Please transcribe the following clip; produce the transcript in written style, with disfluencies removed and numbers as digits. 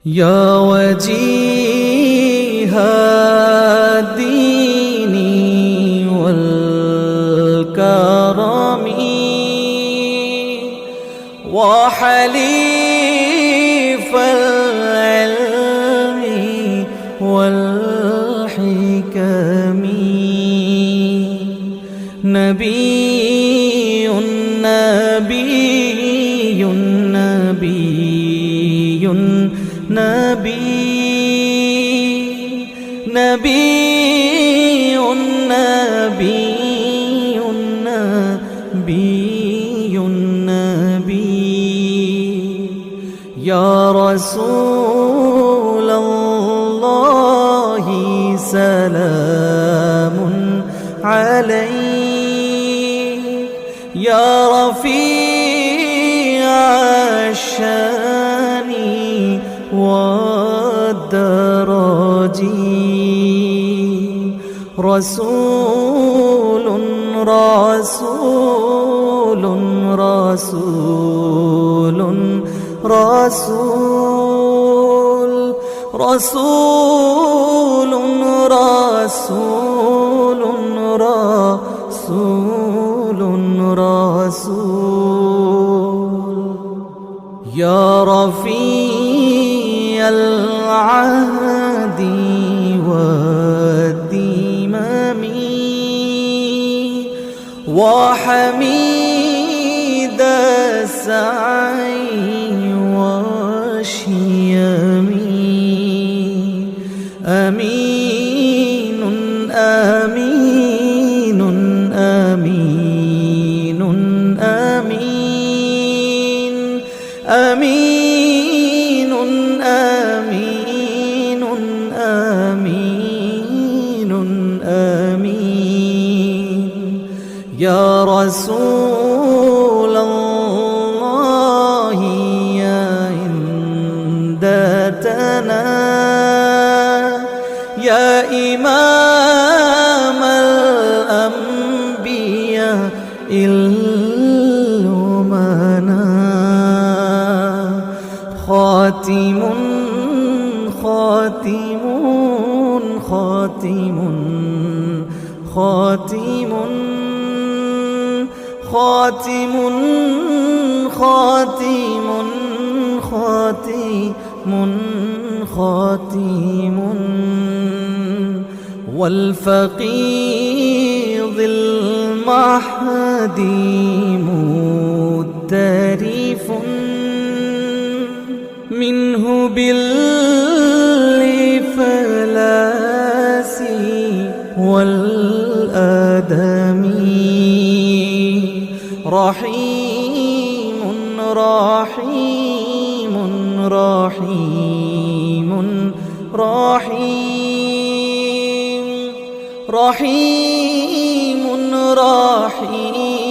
يا وجيه الدين والكرم وحليف العلم والحكم، نبي نبي نبي نبي نبي نبي نبي نبي يا رسول الله سلام عليك، يا رفيع الشان والدرج، رسول رسول رسول رسول رسول رسول رسول رسول يا رفيع العهد والذمم وحميد السعي والشيم، أمين آمين آمين آمين آمين آمين آمين آمين يا رسول الله يا عندتنا، يا إمام الأنبياء الأمنا، خاتم خاتم خاتم خاتم خاتم خاتم خاتم خاتم والفقيض المهدي مدرف، منه بالإفلاس والآدم، رحيم رحيم رحيم رحيم رحيم رحيم